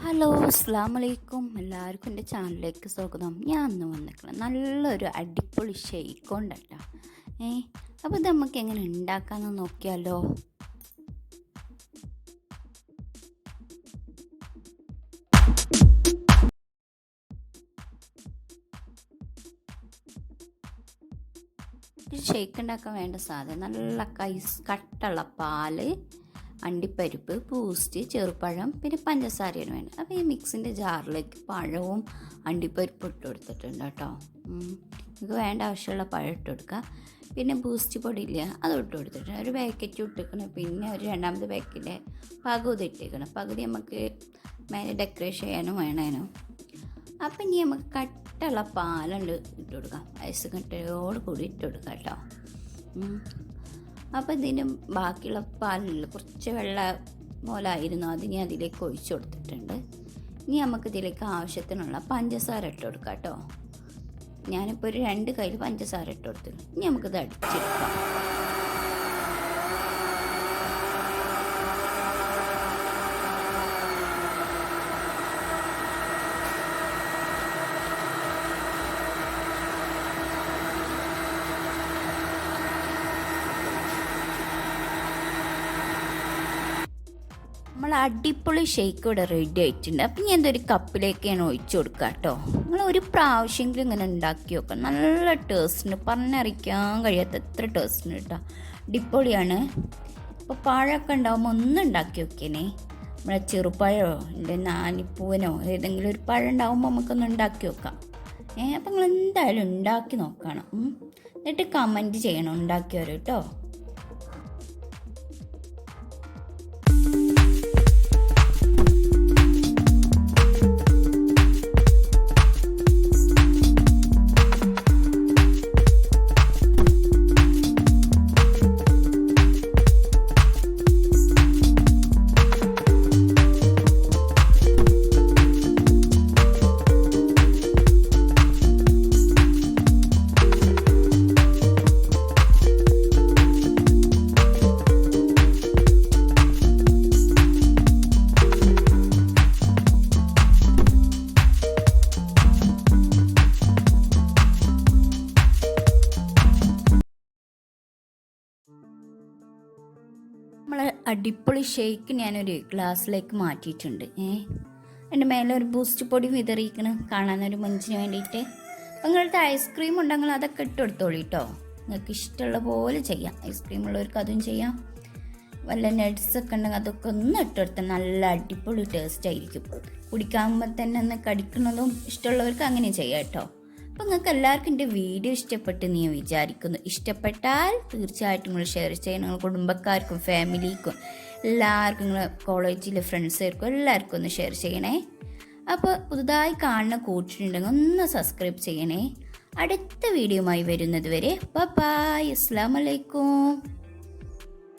Hello അസ്സലാമലൈക്കും. എല്ലാവർക്കും എൻ്റെ ചാനലിലേക്ക് സ്വാഗതം. ഞാൻ അന്ന് വന്നിരിക്കണം നല്ലൊരു അടിപൊളി ഷെയ്ക്ക് കൊണ്ടട്ടോ. അപ്പോൾ ഇത് നമുക്ക് എങ്ങനെ ഉണ്ടാക്കാമെന്ന് നോക്കിയാലോ. ഷെയ്ക്ക് ഉണ്ടാക്കാൻ വേണ്ട സാധനം നല്ല കട്ടുള്ള പാല്, അണ്ടിപ്പരിപ്പ്, ബൂസ്റ്റ്, ചെറുപഴം, പിന്നെ പഞ്ചസാരയാണ് വേണ്ടത്. അപ്പോൾ ഈ മിക്സിൻ്റെ ജാറിലേക്ക് പഴവും അണ്ടിപ്പരിപ്പും ഇട്ട് കൊടുത്തിട്ടുണ്ട് കേട്ടോ. നിങ്ങൾക്ക് വേണ്ട ആവശ്യമുള്ള പഴം ഇട്ട് കൊടുക്കുക. പിന്നെ ബൂസ്റ്റ് പൊടി ഇല്ല, അത് ഇട്ട് കൊടുത്തിട്ടുണ്ട്. ഒരു പാക്കറ്റ് ഇട്ടിക്കണം. പിന്നെ ഒരു രണ്ടാമത്തെ പാക്കറ്റിൻ്റെ പകുതി ഇട്ടേക്കണം. പകുതി നമുക്ക് മേലെ ഡെക്കറേഷൻ ചെയ്യാനും വേണേനും. അപ്പം ഇനി നമുക്ക് കട്ടുള്ള പാലുണ്ട് ഇട്ട് കൊടുക്കാം. ഐസ് കട്ടയോട് കൂടി ഇട്ട് കൊടുക്കാം കേട്ടോ. അപ്പോൾ ഇതിന് ബാക്കിയുള്ള പാലിൽ കുറച്ച് വെള്ളം പോലായിരുന്നു, അതിനെ അതിലേക്ക് ഒഴിച്ചു കൊടുത്തിട്ടുണ്ട്. ഇനി നമുക്ക് ഇതിലേക്ക് ആവശ്യത്തിനുള്ള പഞ്ചസാര ഇട്ട് കൊടുക്കാം കേട്ടോ. ഞാനിപ്പോൾ ഒരു 2 കയ്യിൽ പഞ്ചസാര ഇട്ട് കൊടുത്തിട്ടുണ്ട്. ഇനി നമുക്കിത് അടിച്ചെടുക്കാം. നമ്മൾ അടിപൊളി ഷേക്ക് ഇവിടെ റെഡി ആയിട്ടുണ്ട്. അപ്പം ഞാൻ എന്തൊരു കപ്പിലേക്കാണ് ഒഴിച്ചു കൊടുക്കുക കേട്ടോ. നിങ്ങൾ ഒരു പ്രാവശ്യമെങ്കിലും ഇങ്ങനെ ഉണ്ടാക്കി നോക്കാം. നല്ല ടേസ്റ്റിന് പറഞ്ഞറിയിക്കാൻ കഴിയാത്ത എത്ര ടേസ്റ്റിന് കേട്ടോ. അടിപൊളിയാണ്. ഇപ്പോൾ പഴമൊക്കെ ഉണ്ടാകുമ്പോൾ ഒന്ന് ഉണ്ടാക്കി നോക്കിയേ. നമ്മളെ ചെറുപഴമോ എൻ്റെ നാനിപ്പൂവനോ ഏതെങ്കിലും ഒരു പഴം ഉണ്ടാകുമ്പോൾ നമുക്കൊന്ന് ഉണ്ടാക്കി നോക്കാം. അപ്പം നിങ്ങൾ എന്തായാലും ഉണ്ടാക്കി നോക്കണം. എന്നിട്ട് കമൻറ്റ് ചെയ്യണം ഉണ്ടാക്കിയവർ കേട്ടോ. നമ്മളെ അടിപൊളി ഷേക്ക് ഞാനൊരു ഗ്ലാസ്സിലേക്ക് മാറ്റിയിട്ടുണ്ട്. എൻ്റെ മേലെ ഒരു ബൂസ്റ്റ് പൊടി വിതറിയിക്കണം കാണാനൊരു മഞ്ചിന് വേണ്ടിയിട്ട്. അപ്പം നിങ്ങളുടെ ഐസ്ക്രീം ഉണ്ടെങ്കിൽ അതൊക്കെ ഇട്ട് കൊടുത്തോളൂ കേട്ടോ. നിങ്ങൾക്ക് ഇഷ്ടമുള്ള പോലെ ചെയ്യാം. ഐസ്ക്രീം ഉള്ളവർക്ക് അതും ചെയ്യാം. വല്ല നട്ട്സൊക്കെ ഉണ്ടെങ്കിൽ അതൊക്കെ ഒന്ന് ഇട്ട് കൊടുത്താൽ നല്ല അടിപൊളി ടേസ്റ്റ് ആയിരിക്കും. കുടിക്കാകുമ്പോൾ തന്നെ ഒന്ന് കടിക്കുന്നതും ഇഷ്ടമുള്ളവർക്ക് അങ്ങനെ ചെയ്യാം കേട്ടോ. അപ്പം നിങ്ങൾക്ക് എല്ലാവർക്കും എൻ്റെ വീഡിയോ ഇഷ്ടപ്പെട്ട് നീ വിചാരിക്കുന്നു. ഇഷ്ടപ്പെട്ടാൽ തീർച്ചയായിട്ടും നിങ്ങൾ ഷെയർ ചെയ്യണം. നിങ്ങൾ കുടുംബക്കാർക്കും ഫാമിലിക്കും എല്ലാവർക്കും, നിങ്ങൾ കോളേജിലെ ഫ്രണ്ട്സുകാർക്കും എല്ലാവർക്കും ഒന്ന് ഷെയർ ചെയ്യണേ. അപ്പോൾ പുതുതായി കാണുന്ന കൂട്ടിട്ടുണ്ടെങ്കിൽ ഒന്ന് സബ്സ്ക്രൈബ് ചെയ്യണേ. അടുത്ത വീഡിയോയുമായി വരുന്നത് വരെ ബൈ. അസ്സലാമു അലൈക്കും.